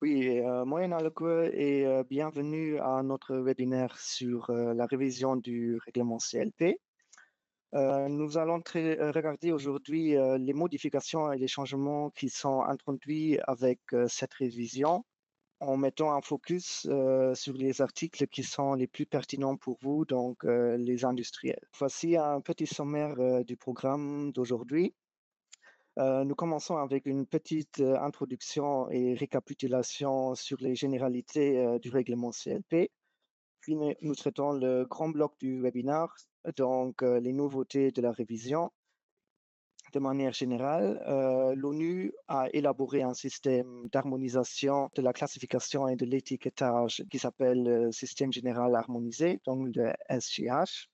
Oui, moyen Alokwe et bienvenue à notre webinaire sur la révision du règlement CLP. Nous allons regarder aujourd'hui les modifications et les changements qui sont introduits avec cette révision en mettant un focus sur les articles qui sont les plus pertinents pour vous, donc les industriels. Voici un petit sommaire du programme d'aujourd'hui. Nous commençons avec une petite introduction et récapitulation sur les généralités du règlement CLP. Puis nous traitons le grand bloc du webinaire, donc les nouveautés de la révision. De manière générale, l'ONU a élaboré un système d'harmonisation de la classification et de l'étiquetage qui s'appelle le Système général harmonisé, donc le SGH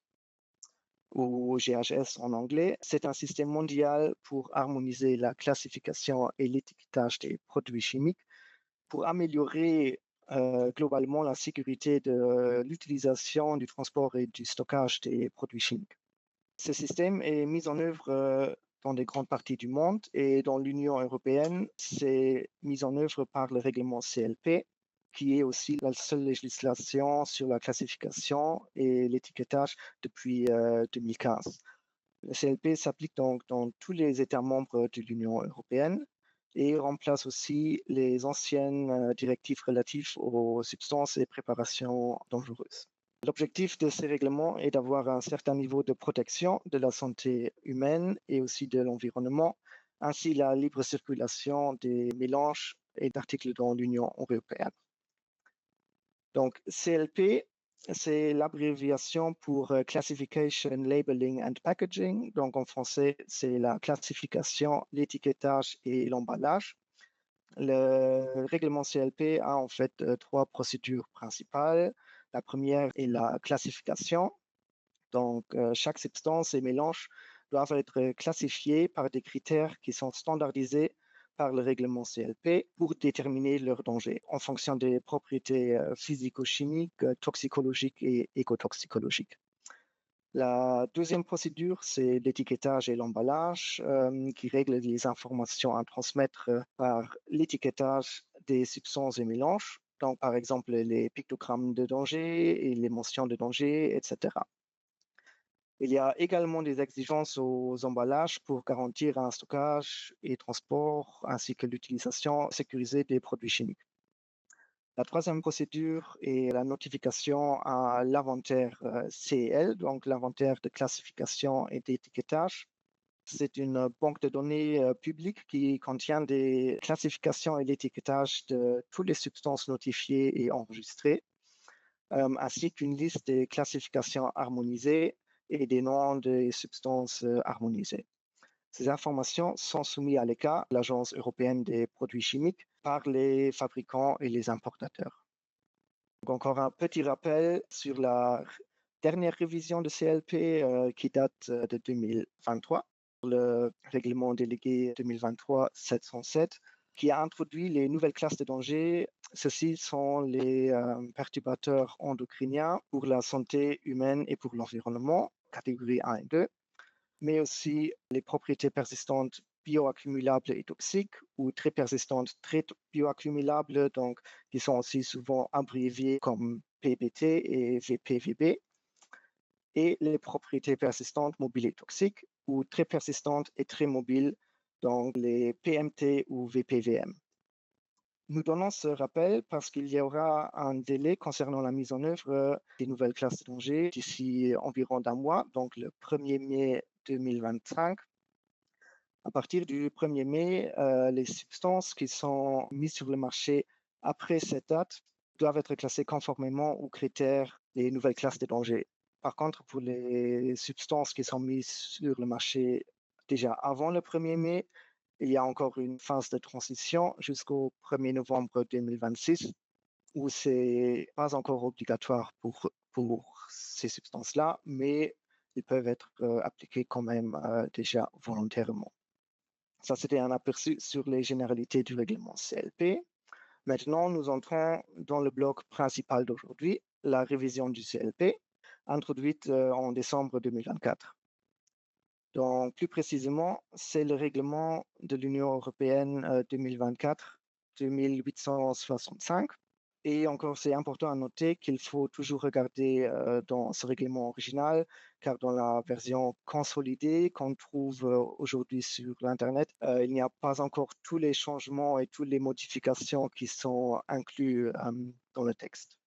ou GHS en anglais. C'est un système mondial pour harmoniser la classification et l'étiquetage des produits chimiques pour améliorer globalement la sécurité de l'utilisation, du transport et du stockage des produits chimiques. Ce système est mis en œuvre dans des grandes parties du monde et dans l'Union européenne, c'est mis en œuvre par le règlement CLP, qui est aussi la seule législation sur la classification et l'étiquetage depuis 2015. Le CLP s'applique donc dans tous les États membres de l'Union européenne et remplace aussi les anciennes directives relatives aux substances et préparations dangereuses. L'objectif de ces règlements est d'avoir un certain niveau de protection de la santé humaine et aussi de l'environnement, ainsi la libre circulation des mélanges et d'articles dans l'Union européenne. Donc, CLP, c'est l'abréviation pour Classification, Labeling and Packaging. Donc, en français, c'est la classification, l'étiquetage et l'emballage. Le règlement CLP a en fait trois procédures principales. La première est la classification. Donc, chaque substance et mélange doivent être classifiés par des critères qui sont standardisés par le règlement CLP pour déterminer leur danger en fonction des propriétés physico-chimiques, toxicologiques et écotoxicologiques. La deuxième procédure, c'est l'étiquetage et l'emballage qui règle les informations à transmettre par l'étiquetage des substances et mélanges, donc par exemple les pictogrammes de danger et les mentions de danger, etc. Il y a également des exigences aux emballages pour garantir un stockage et transport ainsi que l'utilisation sécurisée des produits chimiques. La troisième procédure est la notification à l'inventaire CEL, donc l'inventaire de classification et d'étiquetage. C'est une banque de données publique qui contient des classifications et l'étiquetage de toutes les substances notifiées et enregistrées, ainsi qu'une liste des classifications harmonisées et des noms des substances harmonisées. Ces informations sont soumises à l'ECHA, l'Agence européenne des produits chimiques, par les fabricants et les importateurs. Donc encore un petit rappel sur la dernière révision de CLP qui date de 2023, le règlement délégué 2023-707, qui a introduit les nouvelles classes de danger. Ceux-ci sont les perturbateurs endocriniens pour la santé humaine et pour l'environnement, catégorie 1 et 2, mais aussi les propriétés persistantes bioaccumulables et toxiques ou très persistantes, très bioaccumulables, donc qui sont aussi souvent abréviées comme PBT et VPVB, et les propriétés persistantes mobiles et toxiques ou très persistantes et très mobiles, donc les PMT ou VPVM. Nous donnons ce rappel parce qu'il y aura un délai concernant la mise en œuvre des nouvelles classes de danger d'ici environ d'un mois, donc le 1er mai 2025. À partir du 1er mai, les substances qui sont mises sur le marché après cette date doivent être classées conformément aux critères des nouvelles classes de danger. Par contre, pour les substances qui sont mises sur le marché déjà avant le 1er mai, il y a encore une phase de transition jusqu'au 1er novembre 2026 où c'est pas encore obligatoire pour ces substances-là, mais ils peuvent être appliqués quand même déjà volontairement. Ça, c'était un aperçu sur les généralités du règlement CLP. Maintenant, nous entrons dans le bloc principal d'aujourd'hui, la révision du CLP, introduite en décembre 2024. Donc, plus précisément, c'est le règlement de l'Union européenne 2024 2865. Et encore, c'est important à noter qu'il faut toujours regarder dans ce règlement original, car dans la version consolidée qu'on trouve aujourd'hui sur l'Internet, il n'y a pas encore tous les changements et toutes les modifications qui sont inclus dans le texte.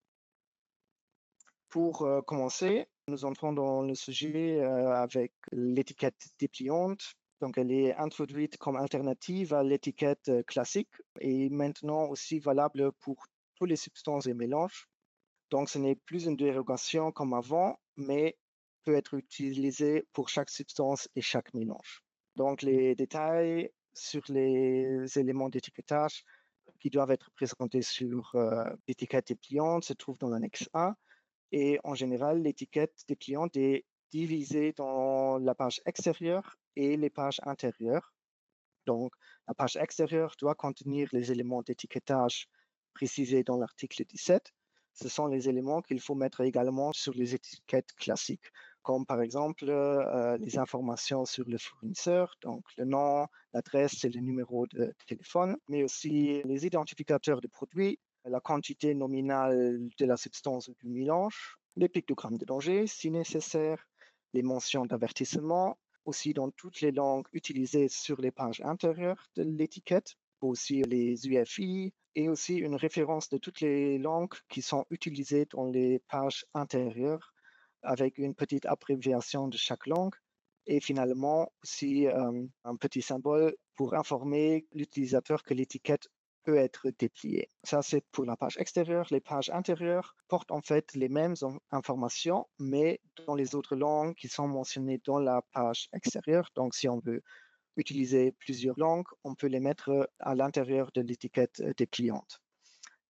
Pour commencer, nous entrons dans le sujet avec l'étiquette dépliante. Donc, elle est introduite comme alternative à l'étiquette classique et maintenant aussi valable pour toutes les substances et mélanges. Donc, ce n'est plus une dérogation comme avant, mais peut être utilisée pour chaque substance et chaque mélange. Donc, les détails sur les éléments d'étiquetage qui doivent être présentés sur l'étiquette dépliante se trouvent dans l'annexe A. Et en général, l'étiquette dépliante est divisée dans la page extérieure et les pages intérieures. Donc, la page extérieure doit contenir les éléments d'étiquetage précisés dans l'article 17. Ce sont les éléments qu'il faut mettre également sur les étiquettes classiques, comme par exemple les informations sur le fournisseur, donc le nom, l'adresse et le numéro de téléphone, mais aussi les identificateurs de produits, la quantité nominale de la substance ou du mélange, les pictogrammes de danger si nécessaire, les mentions d'avertissement, aussi dans toutes les langues utilisées sur les pages intérieures de l'étiquette, aussi les UFI et aussi une référence de toutes les langues qui sont utilisées dans les pages intérieures avec une petite abréviation de chaque langue et finalement aussi un petit symbole pour informer l'utilisateur que l'étiquette peut être dépliée. Ça, c'est pour la page extérieure. Les pages intérieures portent en fait les mêmes informations, mais dans les autres langues qui sont mentionnées dans la page extérieure. Donc, si on veut utiliser plusieurs langues, on peut les mettre à l'intérieur de l'étiquette dépliante.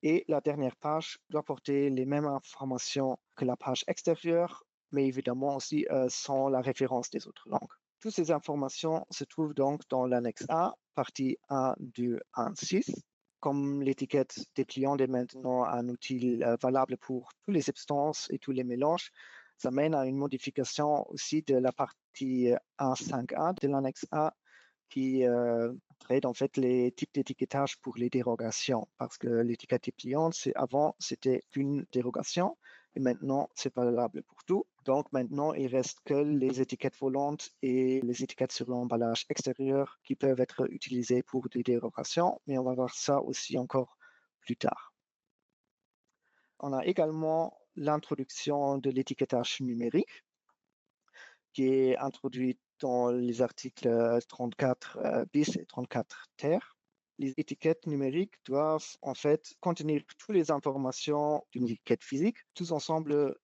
Et la dernière page doit porter les mêmes informations que la page extérieure, mais évidemment aussi sans la référence des autres langues. Toutes ces informations se trouvent donc dans l'annexe A, partie 1, 2, 1, 6. Comme l'étiquette dépliante est maintenant un outil valable pour toutes les substances et tous les mélanges, ça mène à une modification aussi de la partie 1.5a de l'annexe A qui traite en fait les types d'étiquetage pour les dérogations, parce que l'étiquette dépliante, avant, c'était une dérogation, et maintenant, c'est valable pour tout. Donc maintenant, il reste que les étiquettes volantes et les étiquettes sur l'emballage extérieur qui peuvent être utilisées pour des dérogations, mais on va voir ça aussi encore plus tard. On a également l'introduction de l'étiquetage numérique, qui est introduite dans les articles 34 bis et 34 ter. Les étiquettes numériques doivent en fait contenir toutes les informations d'une étiquette physique, tous ensemble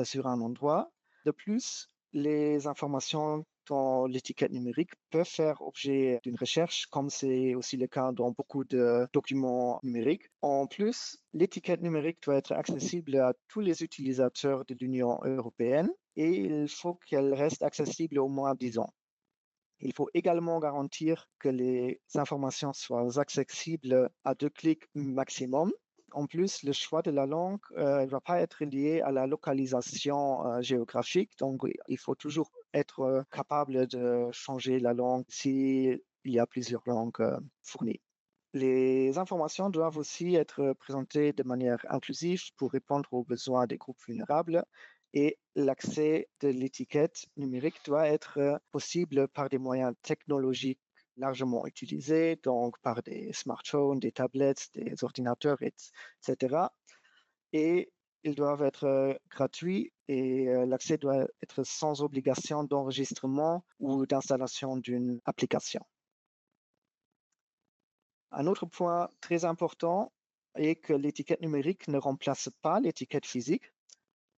sur un endroit. De plus, les informations dans l'étiquette numérique peuvent faire objet d'une recherche, comme c'est aussi le cas dans beaucoup de documents numériques. En plus, l'étiquette numérique doit être accessible à tous les utilisateurs de l'Union européenne et il faut qu'elle reste accessible au moins 10 ans. Il faut également garantir que les informations soient accessibles à 2 clics maximum. En plus, le choix de la langue ne va pas être lié à la localisation géographique. Donc, il faut toujours être capable de changer la langue s'il y a plusieurs langues fournies. Les informations doivent aussi être présentées de manière inclusive pour répondre aux besoins des groupes vulnérables et l'accès de l'étiquette numérique doit être possible par des moyens technologiques largement utilisés, donc par des smartphones, des tablettes, des ordinateurs, etc. Et ils doivent être gratuits et l'accès doit être sans obligation d'enregistrement ou d'installation d'une application. Un autre point très important est que l'étiquette numérique ne remplace pas l'étiquette physique.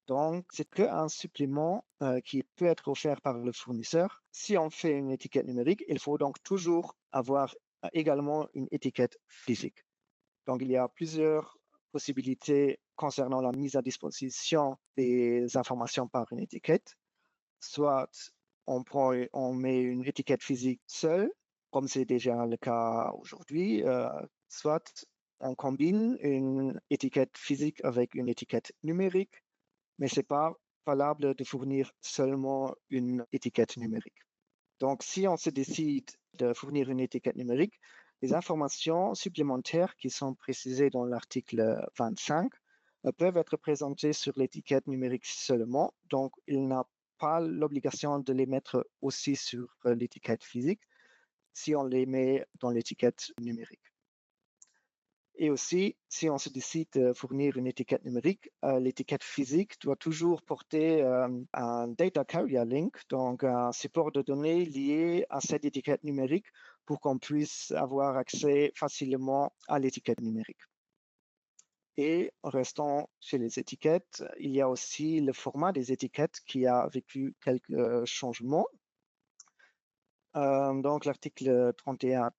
Donc, c'est qu'un supplément qui peut être offert par le fournisseur. Si on fait une étiquette numérique, il faut donc toujours avoir également une étiquette physique. Donc, il y a plusieurs possibilités concernant la mise à disposition des informations par une étiquette. Soit on met une étiquette physique seule, comme c'est déjà le cas aujourd'hui, soit on combine une étiquette physique avec une étiquette numérique, mais ce n'est pas valable de fournir seulement une étiquette numérique. Donc, si on se décide de fournir une étiquette numérique, Les informations supplémentaires qui sont précisées dans l'article 25 peuvent être présentées sur l'étiquette numérique seulement, donc il n'a pas l'obligation de les mettre aussi sur l'étiquette physique si on les met dans l'étiquette numérique. Et aussi, si on se décide de fournir une étiquette numérique, l'étiquette physique doit toujours porter un Data Carrier Link, donc un support de données lié à cette étiquette numérique pour qu'on puisse avoir accès facilement à l'étiquette numérique. Et en restant chez les étiquettes, il y a aussi le format des étiquettes qui a vécu quelques changements. Donc, l'article 31,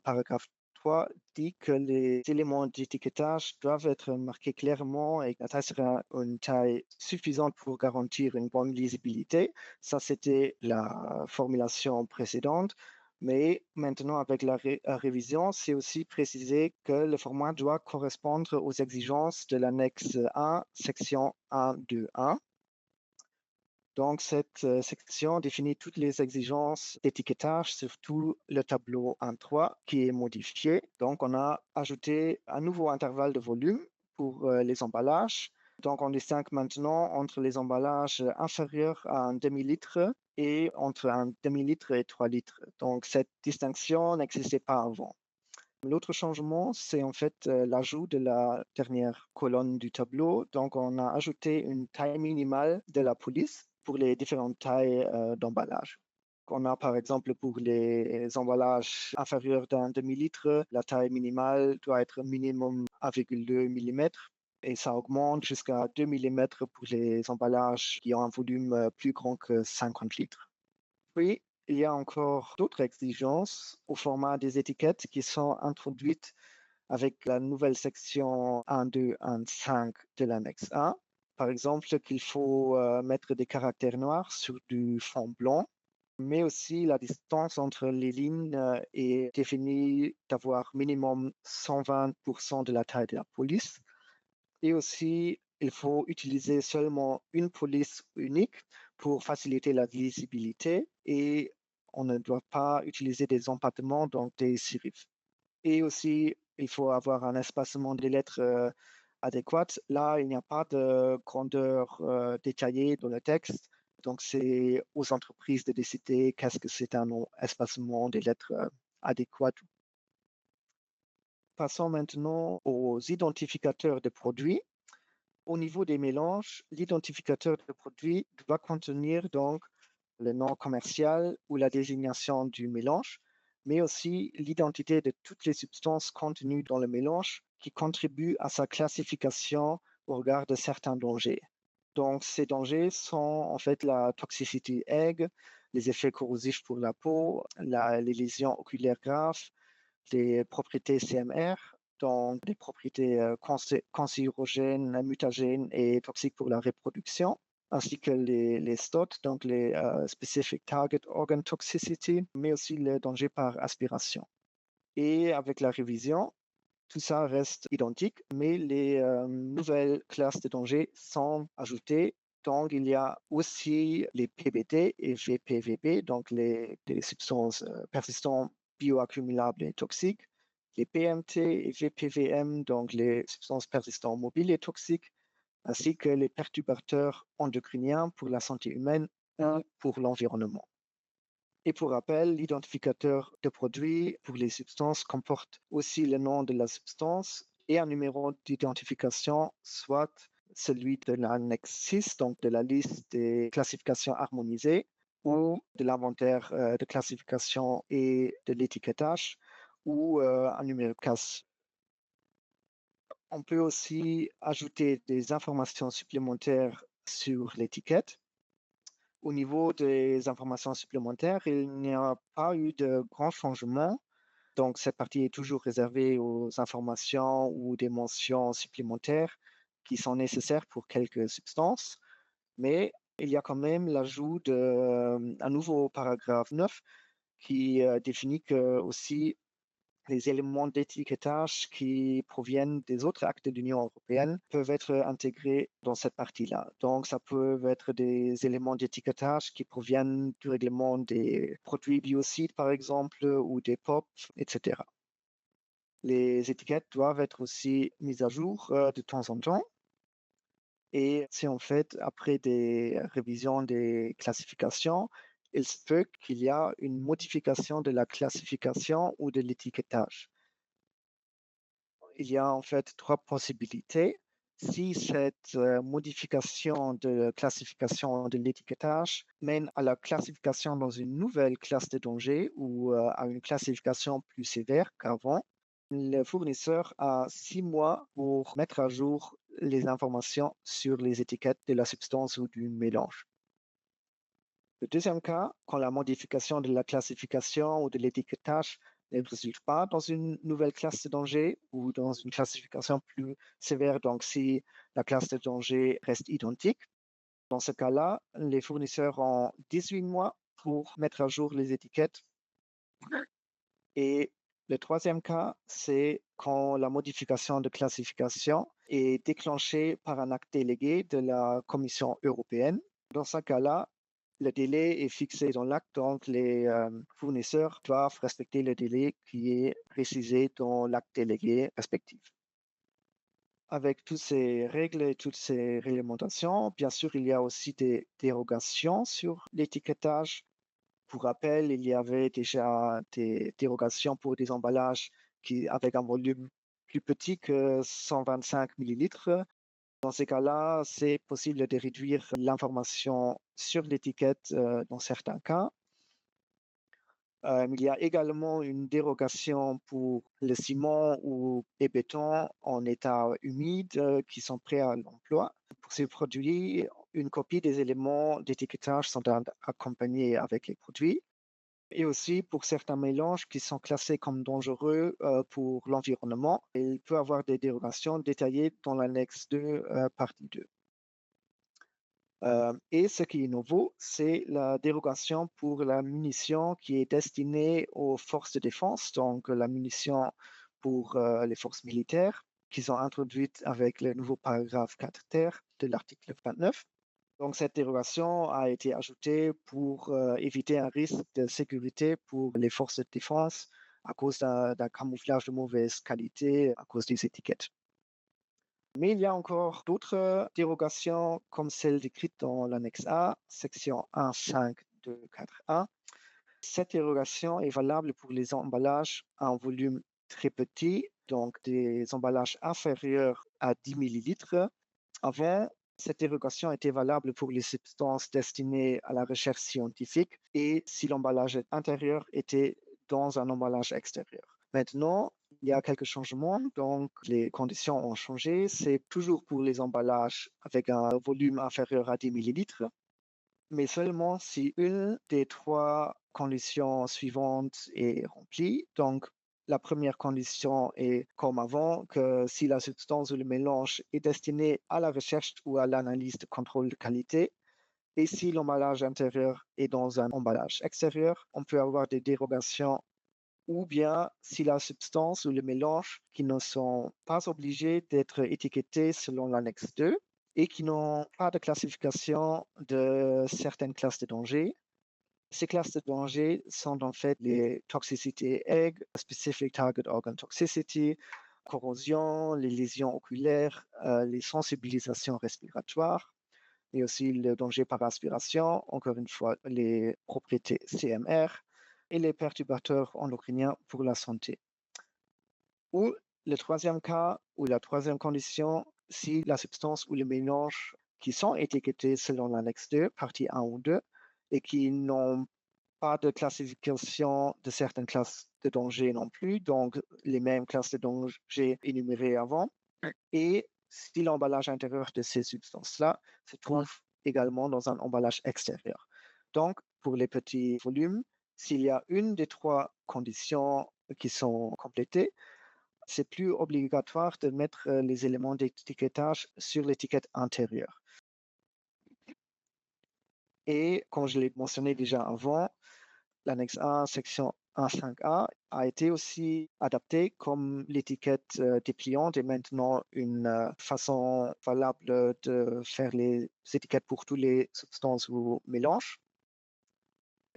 paragraphe 3 dit que les éléments d'étiquetage doivent être marqués clairement et que ça sera une taille suffisante pour garantir une bonne lisibilité. Ça, c'était la formulation précédente. Mais maintenant, avec la révision, c'est aussi précisé que le format doit correspondre aux exigences de l'annexe 1, section 1.2.1. Donc, cette section définit toutes les exigences d'étiquetage, surtout le tableau 1.3 qui est modifié. Donc, on a ajouté un nouveau intervalle de volume pour les emballages. Donc, on distingue maintenant entre les emballages inférieurs à un demi-litre et entre un demi-litre et 3 litres. Donc, cette distinction n'existait pas avant. L'autre changement, c'est en fait l'ajout de la dernière colonne du tableau. Donc, on a ajouté une taille minimale de la police pour les différentes tailles d'emballage. On a par exemple pour les emballages inférieurs d'un demi-litre, la taille minimale doit être minimum 1,2 mm et ça augmente jusqu'à 2 mm pour les emballages qui ont un volume plus grand que 50 litres. Puis, il y a encore d'autres exigences au format des étiquettes qui sont introduites avec la nouvelle section 1.2.1.5 de l'annexe 1. Par exemple, qu'il faut mettre des caractères noirs sur du fond blanc, mais aussi la distance entre les lignes est définie d'avoir minimum 120% de la taille de la police. Et aussi, il faut utiliser seulement une police unique pour faciliter la lisibilité et on ne doit pas utiliser des empattements, donc des serifs. Et aussi, il faut avoir un espacement des lettres adéquat. Là, il n'y a pas de grandeur détaillée dans le texte. Donc, c'est aux entreprises de décider qu'est-ce que c'est un espacement des lettres adéquat. Passons maintenant aux identificateurs de produits. Au niveau des mélanges, l'identificateur de produit doit contenir donc le nom commercial ou la désignation du mélange, mais aussi l'identité de toutes les substances contenues dans le mélange qui contribuent à sa classification au regard de certains dangers. Donc, ces dangers sont en fait la toxicité aiguë, les effets corrosifs pour la peau, les lésions oculaires graves, les propriétés CMR, donc des propriétés cancérogènes, mutagènes et toxiques pour la reproduction, ainsi que les STOT, donc les Specific Target Organ Toxicity, mais aussi les dangers par aspiration. Et avec la révision, tout ça reste identique, mais les nouvelles classes de dangers sont ajoutées. Donc, il y a aussi les PBT et VPVB, donc les substances persistantes bioaccumulables et toxiques, les PMT et VPVM, donc les substances persistantes mobiles et toxiques, ainsi que les perturbateurs endocriniens pour la santé humaine ou pour l'environnement. Et pour rappel, l'identificateur de produit pour les substances comporte aussi le nom de la substance et un numéro d'identification, soit celui de l'annexe 6, donc de la liste des classifications harmonisées, ou de l'inventaire de classification et de l'étiquetage, ou un numéro CAS. On peut aussi ajouter des informations supplémentaires sur l'étiquette. Au niveau des informations supplémentaires, il n'y a pas eu de grands changements. Donc, cette partie est toujours réservée aux informations ou des mentions supplémentaires qui sont nécessaires pour quelques substances. Mais il y a quand même l'ajout d'un nouveau paragraphe 9 qui définit que aussi les éléments d'étiquetage qui proviennent des autres actes de l'Union européenne peuvent être intégrés dans cette partie-là. Donc, ça peut être des éléments d'étiquetage qui proviennent du règlement des produits biocides, par exemple, ou des POP, etc. Les étiquettes doivent être aussi mises à jour de temps en temps. Et c'est en fait après des révisions des classifications, il se peut qu'il y a une modification de la classification ou de l'étiquetage. Il y a en fait trois possibilités. Si cette modification de classification de l'étiquetage mène à la classification dans une nouvelle classe de danger ou à une classification plus sévère qu'avant, le fournisseur a 6 mois pour mettre à jour les informations sur les étiquettes de la substance ou du mélange. Le deuxième cas, quand la modification de la classification ou de l'étiquetage ne résulte pas dans une nouvelle classe de danger ou dans une classification plus sévère, donc si la classe de danger reste identique, dans ce cas-là, les fournisseurs ont 18 mois pour mettre à jour les étiquettes. Et le troisième cas, c'est quand la modification de classification est déclenchée par un acte délégué de la Commission européenne. Dans ce cas-là, le délai est fixé dans l'acte, donc les fournisseurs doivent respecter le délai qui est précisé dans l'acte délégué respectif. Avec toutes ces règles et toutes ces réglementations, bien sûr, il y a aussi des dérogations sur l'étiquetage. Pour rappel, il y avait déjà des dérogations pour des emballages avec un volume plus petit que 125 millilitres. Dans ces cas-là, c'est possible de réduire l'information sur l'étiquette dans certains cas. Il y a également une dérogation pour le ciment ou les bétons en état humide qui sont prêts à l'emploi. Pour ces produits, une copie des éléments d'étiquetage sont accompagnés avec les produits. Et aussi pour certains mélanges qui sont classés comme dangereux pour l'environnement, il peut y avoir des dérogations détaillées dans l'annexe 2, partie 2. Et ce qui est nouveau, c'est la dérogation pour la munition qui est destinée aux forces de défense, donc la munition pour les forces militaires, qu'ils ont introduite avec le nouveau paragraphe 4 ter de l'article 29. Donc cette dérogation a été ajoutée pour éviter un risque de sécurité pour les forces de défense à cause d'un camouflage de mauvaise qualité à cause des étiquettes. Mais il y a encore d'autres dérogations comme celle décrite dans l'annexe A, section 1.5.2.4a. Cette dérogation est valable pour les emballages à un volume très petit, donc des emballages inférieurs à 10 millilitres. Avant, cette dérogation était valable pour les substances destinées à la recherche scientifique et si l'emballage intérieur était dans un emballage extérieur. Maintenant, il y a quelques changements, donc les conditions ont changé. C'est toujours pour les emballages avec un volume inférieur à 10 millilitres, mais seulement si une des trois conditions suivantes est remplie. Donc, la première condition est comme avant, que si la substance ou le mélange est destiné à la recherche ou à l'analyse de contrôle de qualité, et si l'emballage intérieur est dans un emballage extérieur, on peut avoir des dérogations ou bien si la substance ou le mélange qui ne sont pas obligés d'être étiquetés selon l'annexe 2 et qui n'ont pas de classification de certaines classes de danger. Ces classes de danger sont en fait les toxicités EGG, Specific Target Organ Toxicity, corrosion, les lésions oculaires, les sensibilisations respiratoires, et aussi le danger par aspiration, encore une fois, les propriétés CMR et les perturbateurs endocriniens pour la santé. Ou le troisième cas, ou la troisième condition, si la substance ou le mélange qui sont étiquetés selon l'annexe 2, partie 1 ou 2, et qui n'ont pas de classification de certaines classes de danger non plus, donc les mêmes classes de danger énumérées avant. Et si l'emballage intérieur de ces substances-là se trouve également dans un emballage extérieur. Donc, pour les petits volumes, s'il y a une des trois conditions qui sont complétées, c'est plus obligatoire de mettre les éléments d'étiquetage sur l'étiquette intérieure. Et comme je l'ai mentionné déjà avant, l'annexe 1, section 1.5a a été aussi adaptée comme l'étiquette dépliante est maintenant une façon valable de faire les étiquettes pour toutes les substances ou mélanges.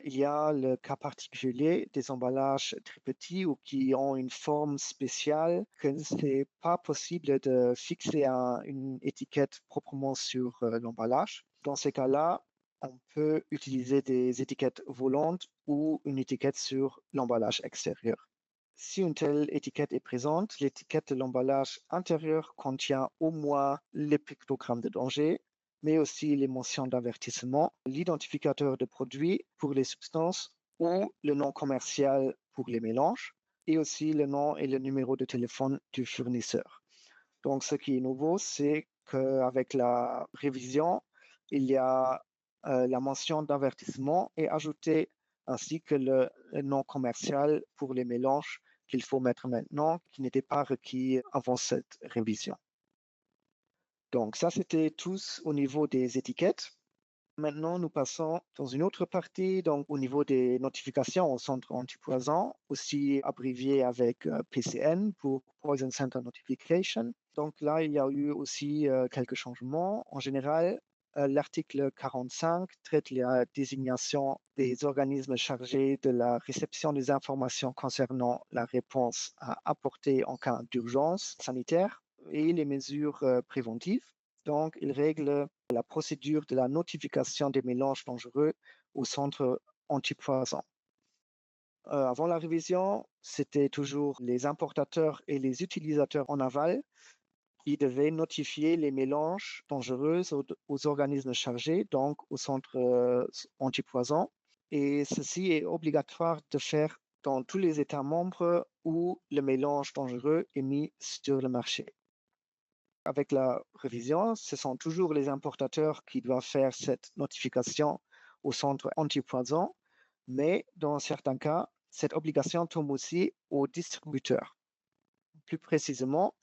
Il y a le cas particulier des emballages très petits ou qui ont une forme spéciale que ce n'est pas possible de fixer une étiquette proprement sur l'emballage. Dans ces cas-là, on peut utiliser des étiquettes volantes ou une étiquette sur l'emballage extérieur. Si une telle étiquette est présente, l'étiquette de l'emballage intérieur contient au moins les pictogrammes de danger, mais aussi les mentions d'avertissement, l'identificateur de produit pour les substances ou le nom commercial pour les mélanges, et aussi le nom et le numéro de téléphone du fournisseur. Donc, ce qui est nouveau, c'est qu'avec la révision, il y a la mention d'avertissement est ajoutée ainsi que le nom commercial pour les mélanges qu'il faut mettre maintenant, qui n'était pas requis avant cette révision. Donc ça, c'était tous au niveau des étiquettes. Maintenant, nous passons dans une autre partie, donc au niveau des notifications au centre antipoison, aussi abrévié avec PCN pour Poison Center Notification. Donc là, il y a eu aussi quelques changements. En général, l'article 45 traite la désignation des organismes chargés de la réception des informations concernant la réponse à apporter en cas d'urgence sanitaire et les mesures préventives. Donc, il règle la procédure de la notification des mélanges dangereux au centre antipoison. Avant la révision, c'était toujours les importateurs et les utilisateurs en aval qui devaient notifier les mélanges dangereux aux organismes chargés, donc au centre antipoison. Et ceci est obligatoire de faire dans tous les États membres où le mélange dangereux est mis sur le marché. Avec la révision, ce sont toujours les importateurs qui doivent faire cette notification au centre antipoison, mais dans certains cas, cette obligation tombe aussi aux distributeurs. Plus précisément,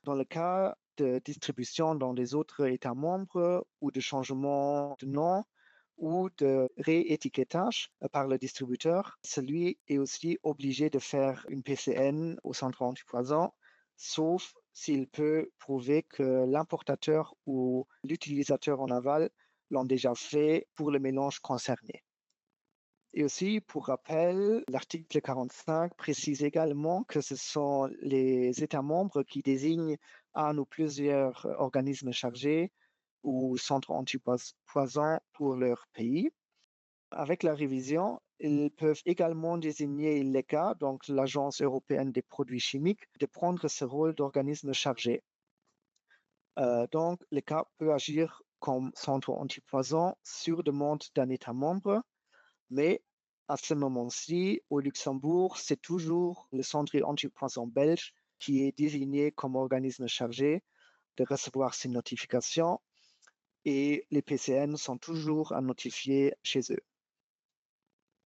dans le cas de distribution dans les autres États membres ou de changement de nom ou de réétiquetage par le distributeur, celui est aussi obligé de faire une PCN au centre antipoison, sauf s'il peut prouver que l'importateur ou l'utilisateur en aval l'ont déjà fait pour le mélange concerné. Et aussi, pour rappel, l'article 45 précise également que ce sont les États membres qui désignent un ou plusieurs organismes chargés ou centres antipoison pour leur pays. Avec la révision, ils peuvent également désigner l'ECHA, donc l'Agence européenne des produits chimiques, de prendre ce rôle d'organisme chargé. Donc, l'ECHA peut agir comme centre antipoison sur demande d'un État membre, mais à ce moment-ci, au Luxembourg, c'est toujours le centre antipoison belge qui est désigné comme organisme chargé de recevoir ces notifications et les PCN sont toujours à notifier chez eux.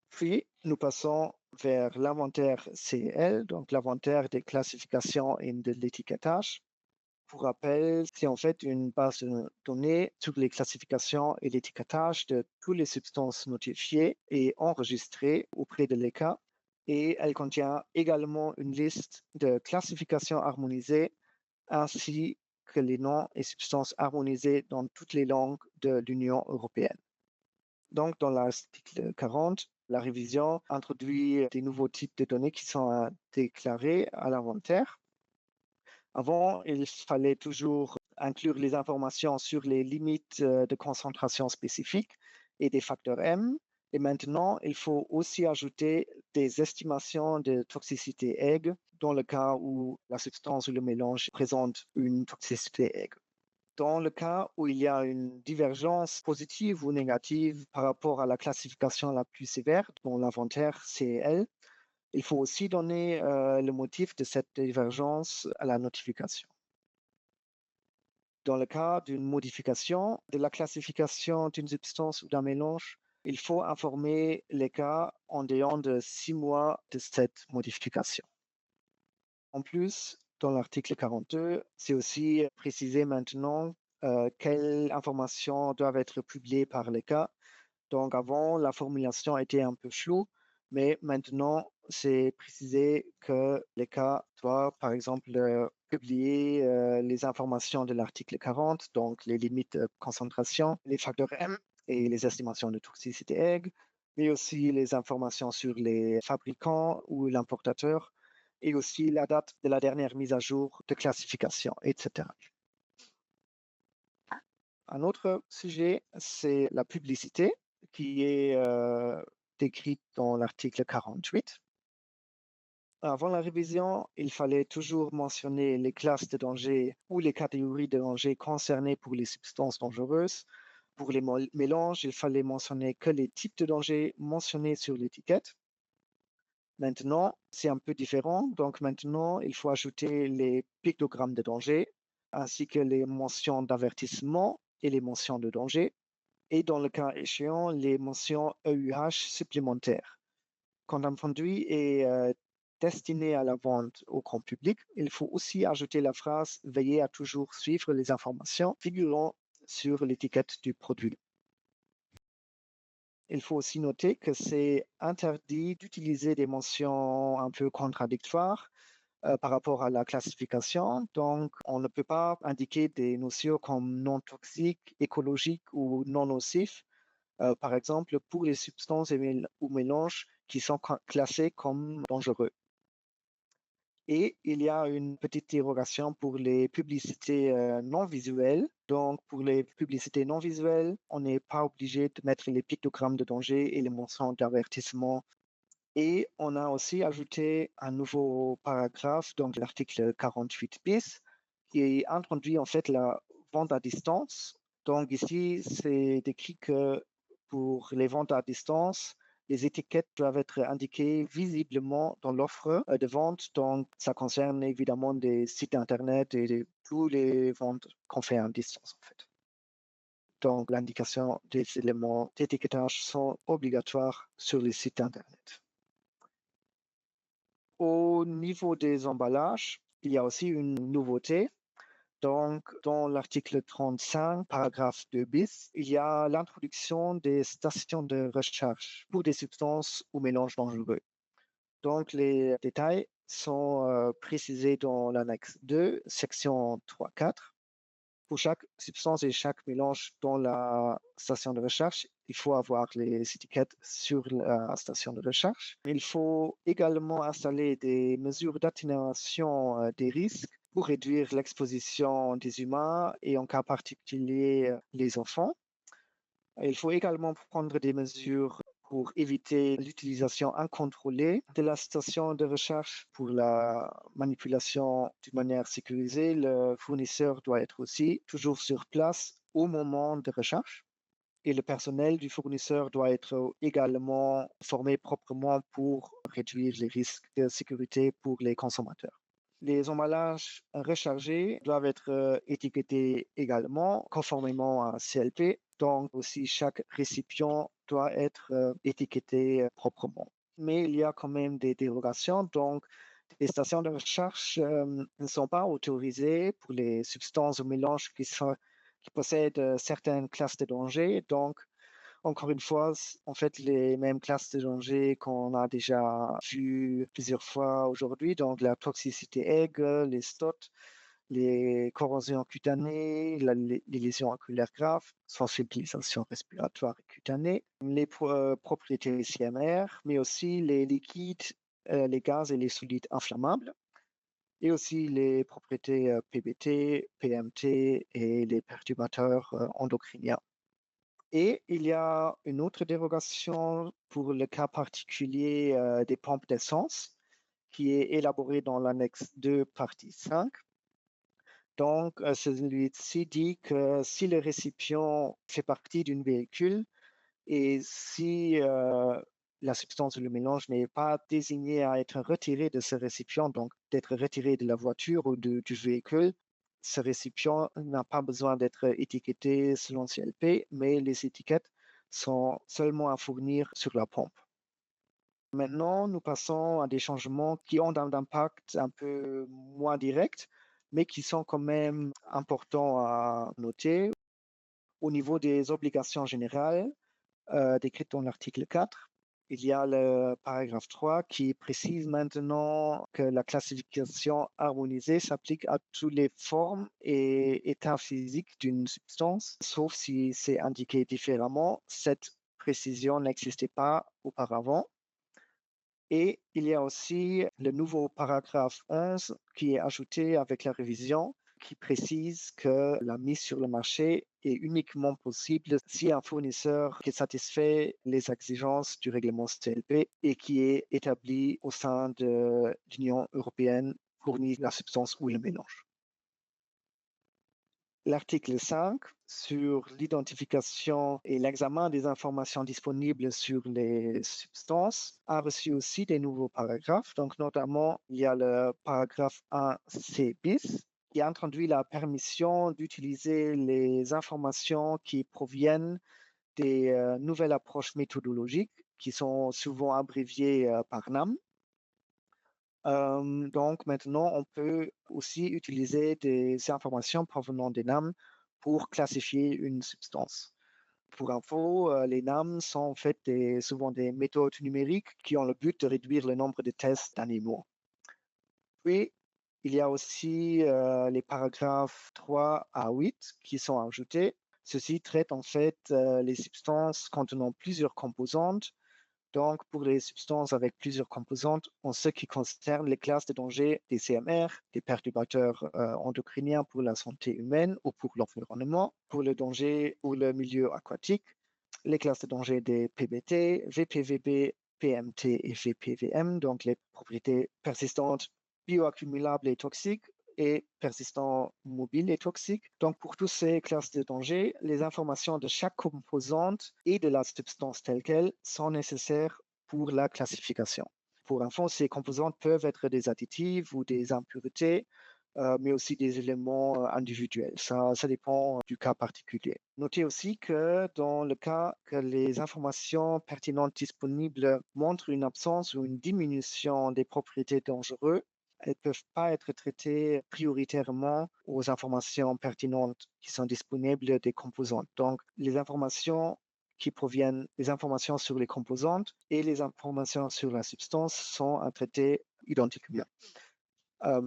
Puis, nous passons vers l'inventaire CEL, donc l'inventaire des classifications et de l'étiquetage. Pour rappel, c'est en fait une base de données sur les classifications et l'étiquetage de toutes les substances notifiées et enregistrées auprès de l'ECHA. Et elle contient également une liste de classifications harmonisées ainsi que les noms et substances harmonisées dans toutes les langues de l'Union européenne. Donc, dans l'article 40, la révision introduit des nouveaux types de données qui sont déclarés à l'inventaire. Avant, il fallait toujours inclure les informations sur les limites de concentration spécifiques et des facteurs M. Et maintenant, il faut aussi ajouter des estimations de toxicité aiguë dans le cas où la substance ou le mélange présente une toxicité aiguë. Dans le cas où il y a une divergence positive ou négative par rapport à la classification la plus sévère dans l'inventaire CEL, il faut aussi donner le motif de cette divergence à la notification. Dans le cas d'une modification de la classification d'une substance ou d'un mélange, il faut informer les cas en dehors de 6 mois de cette modification. En plus, dans l'article 42, c'est aussi précisé maintenant quelles informations doivent être publiées par les cas. Donc avant, la formulation était un peu floue, mais maintenant, c'est précisé que les cas doivent, par exemple, publier les informations de l'article 40, donc les limites de concentration, les facteurs M et les estimations de toxicité aiguë, mais aussi les informations sur les fabricants ou l'importateur, et aussi la date de la dernière mise à jour de classification, etc. Un autre sujet, c'est la publicité qui est décrite dans l'article 48. Avant la révision, il fallait toujours mentionner les classes de danger ou les catégories de danger concernées pour les substances dangereuses. Pour les mélanges, il fallait mentionner que les types de dangers mentionnés sur l'étiquette. Maintenant, c'est un peu différent. Donc maintenant, il faut ajouter les pictogrammes de danger, ainsi que les mentions d'avertissement et les mentions de danger, et dans le cas échéant, les mentions EUH supplémentaires. Quand un produit est destiné à la vente au grand public, il faut aussi ajouter la phrase « Veillez à toujours suivre les informations figurant sur l'étiquette du produit ». Il faut aussi noter que c'est interdit d'utiliser des mentions un peu contradictoires par rapport à la classification. Donc, on ne peut pas indiquer des notions comme non toxiques, écologiques ou non nocifs, par exemple pour les substances ou mélanges qui sont classés comme dangereux. Et il y a une petite dérogation pour les publicités non visuelles. Donc, pour les publicités non visuelles, on n'est pas obligé de mettre les pictogrammes de danger et les mentions d'avertissement. Et on a aussi ajouté un nouveau paragraphe, donc l'article 48 bis, qui introduit en fait la vente à distance. Donc ici, c'est décrit que pour les ventes à distance, les étiquettes doivent être indiquées visiblement dans l'offre de vente. Donc, ça concerne évidemment des sites Internet et tous les ventes qu'on fait à distance, en fait. Donc, l'indication des éléments d'étiquetage sont obligatoires sur les sites Internet. Au niveau des emballages, il y a aussi une nouveauté. Donc, dans l'article 35, paragraphe 2 bis, il y a l'introduction des stations de recharge pour des substances ou mélanges dangereux. Donc, les détails sont précisés dans l'annexe 2, section 3.4. Pour chaque substance et chaque mélange dans la station de recherche, il faut avoir les étiquettes sur la station de recherche. Il faut également installer des mesures d'atténuation des risques pour réduire l'exposition des humains et en cas particulier les enfants. Il faut également prendre des mesures pour éviter l'utilisation incontrôlée de la station de recherche. Pour la manipulation d'une manière sécurisée, le fournisseur doit être aussi toujours sur place au moment de recherche. Et le personnel du fournisseur doit être également formé proprement pour réduire les risques de sécurité pour les consommateurs. Les emballages rechargés doivent être étiquetés également conformément à CLP. Donc aussi chaque récipient doit être étiqueté proprement. Mais il y a quand même des dérogations. Donc les stations de recherche ne sont pas autorisées pour les substances ou mélanges qui possèdent certaines classes de danger. Donc encore une fois, en fait, les mêmes classes de danger qu'on a déjà vues plusieurs fois aujourd'hui, donc la toxicité aiguë, les STOT, les corrosions cutanées, les lésions oculaires graves, sensibilisation respiratoire et cutanée, les propriétés CMR, mais aussi les liquides, les gaz et les solides inflammables, et aussi les propriétés PBT, PMT et les perturbateurs endocriniens. Et il y a une autre dérogation pour le cas particulier des pompes d'essence qui est élaborée dans l'annexe 2, partie 5. Donc, celui-ci dit que si le récipient fait partie d'un véhicule et si la substance ou le mélange n'est pas désigné à être retiré de ce récipient, donc d'être retiré de la voiture ou du véhicule, ce récipient n'a pas besoin d'être étiqueté selon CLP, mais les étiquettes sont seulement à fournir sur la pompe. Maintenant, nous passons à des changements qui ont un impact un peu moins direct, mais qui sont quand même importants à noter. Au niveau des obligations générales, décrites dans l'article 4, il y a le paragraphe 3 qui précise maintenant que la classification harmonisée s'applique à toutes les formes et états physiques d'une substance, sauf si c'est indiqué différemment. Cette précision n'existait pas auparavant. Et il y a aussi le nouveau paragraphe 11 qui est ajouté avec la révision, qui précise que la mise sur le marché est uniquement possible si un fournisseur qui satisfait les exigences du règlement CLP et qui est établi au sein de l'Union européenne fournit la substance ou le mélange. L'article 5 sur l'identification et l'examen des informations disponibles sur les substances a reçu aussi des nouveaux paragraphes. Donc, notamment, il y a le paragraphe 1C bis qui introduit la permission d'utiliser les informations qui proviennent des nouvelles approches méthodologiques qui sont souvent abréviées par NAM. Donc maintenant, on peut aussi utiliser des informations provenant des NAM pour classifier une substance. Pour info, les NAM sont en fait souvent des méthodes numériques qui ont le but de réduire le nombre de tests d'animaux. Puis, il y a aussi les paragraphes 3 à 8 qui sont ajoutés. Ceci traite en fait les substances contenant plusieurs composantes. Donc, pour les substances avec plusieurs composantes, en ce qui concerne les classes de danger des CMR, des perturbateurs endocriniens pour la santé humaine ou pour l'environnement, pour le danger ou le milieu aquatique, les classes de danger des PBT, VPVB, PMT et VPVM, donc les propriétés persistantes, bioaccumulables et toxiques, et persistants mobiles et toxiques. Donc, pour toutes ces classes de danger, les informations de chaque composante et de la substance telle qu'elle sont nécessaires pour la classification. Pour info, ces composantes peuvent être des additifs ou des impuretés, mais aussi des éléments individuels. Ça dépend du cas particulier. Notez aussi que dans le cas que les informations pertinentes disponibles montrent une absence ou une diminution des propriétés dangereuses, elles ne peuvent pas être traitées prioritairement aux informations pertinentes qui sont disponibles des composantes. Donc, les informations qui proviennent des informations sur les composantes et les informations sur la substance sont à traiter identiquement.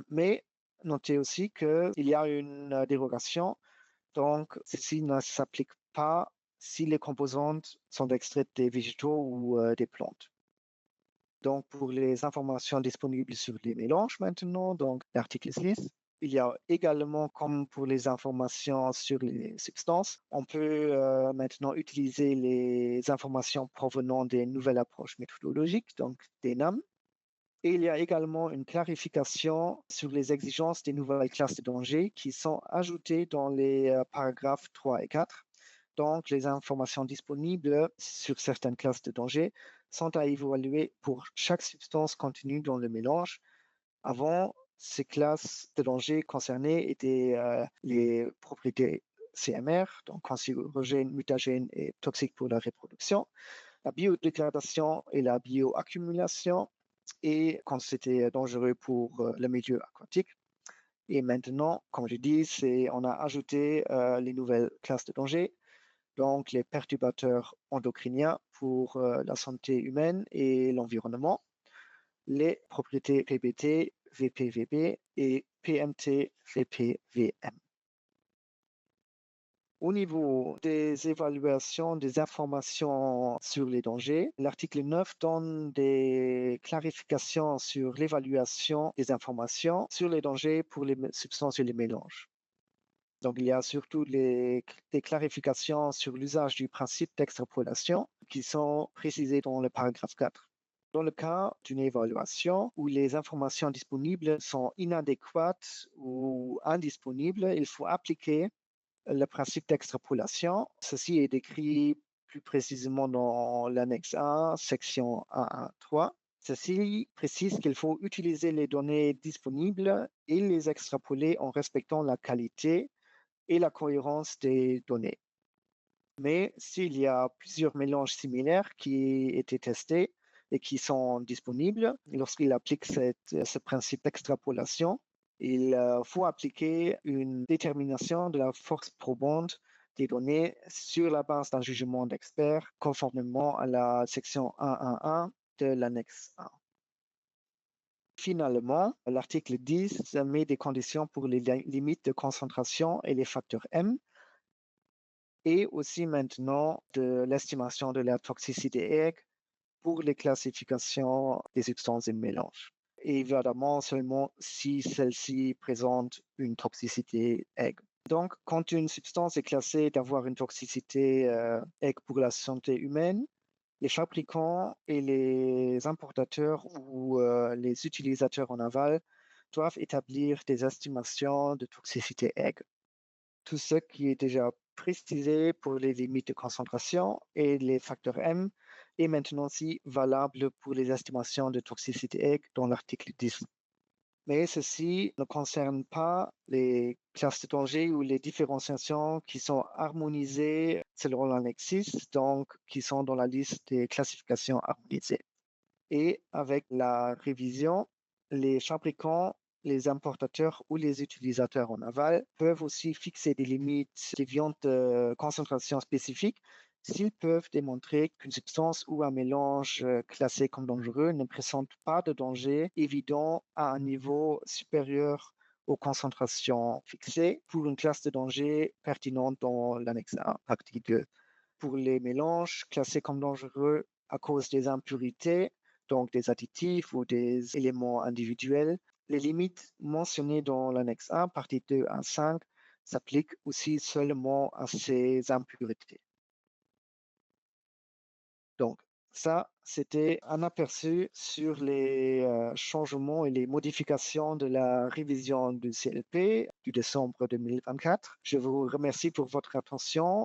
Mais notez aussi qu'il y a une dérogation, donc ceci ne s'applique pas si les composantes sont extraites des végétaux ou des plantes. Donc, pour les informations disponibles sur les mélanges maintenant, donc l'article 6, il y a également, comme pour les informations sur les substances, on peut maintenant utiliser les informations provenant des nouvelles approches méthodologiques, donc des NAM. Et il y a également une clarification sur les exigences des nouvelles classes de danger qui sont ajoutées dans les paragraphes 3 et 4. Donc, les informations disponibles sur certaines classes de danger sont à évaluer pour chaque substance contenue dans le mélange. Avant, ces classes de danger concernées étaient les propriétés CMR, donc cancérogènes, mutagènes et toxiques pour la reproduction, la biodégradation et la bioaccumulation, et quand c'était dangereux pour le milieu aquatique. Et maintenant, comme je dis, on a ajouté les nouvelles classes de danger, donc les perturbateurs endocriniens pour la santé humaine et l'environnement, les propriétés PBT, VPVB et PMT, VPVM. Au niveau des évaluations des informations sur les dangers, l'article 9 donne des clarifications sur l'évaluation des informations sur les dangers pour les substances et les mélanges. Donc, il y a surtout des clarifications sur l'usage du principe d'extrapolation qui sont précisées dans le paragraphe 4. Dans le cas d'une évaluation où les informations disponibles sont inadéquates ou indisponibles, il faut appliquer le principe d'extrapolation. Ceci est décrit plus précisément dans l'annexe 1, section 1.1.3. Ceci précise qu'il faut utiliser les données disponibles et les extrapoler en respectant la qualité et la cohérence des données. Mais s'il y a plusieurs mélanges similaires qui étaient testés et qui sont disponibles, lorsqu'il applique ce principe d'extrapolation, il faut appliquer une détermination de la force probante des données sur la base d'un jugement d'expert conformément à la section 1.1.1 de l'annexe 1. Finalement, l'article 10 met des conditions pour les limites de concentration et les facteurs M. et aussi maintenant de l'estimation de la toxicité aiguë pour les classifications des substances et mélanges. Et évidemment, seulement si celle-ci présente une toxicité aiguë. Donc, quand une substance est classée d'avoir une toxicité aiguë pour la santé humaine, les fabricants et les importateurs ou les utilisateurs en aval doivent établir des estimations de toxicité aiguë. Tout ce qui est déjà précisé pour les limites de concentration et les facteurs M est maintenant aussi valable pour les estimations de toxicité aiguë dans l'article 10. Mais ceci ne concerne pas les classes de danger ou les différenciations qui sont harmonisées selon l'annexe 6, donc qui sont dans la liste des classifications harmonisées. Et avec la révision, les fabricants, les importateurs ou les utilisateurs en aval peuvent aussi fixer des limites déviantes de concentration spécifiques s'ils peuvent démontrer qu'une substance ou un mélange classé comme dangereux ne présente pas de danger évident à un niveau supérieur aux concentrations fixées pour une classe de danger pertinente dans l'annexe 1, partie 2. Pour les mélanges classés comme dangereux à cause des impurités, donc des additifs ou des éléments individuels, les limites mentionnées dans l'annexe 1, partie 2 à 5, s'appliquent aussi seulement à ces impuretés. Donc, ça, c'était un aperçu sur les changements et les modifications de la révision du CLP du décembre 2024. Je vous remercie pour votre attention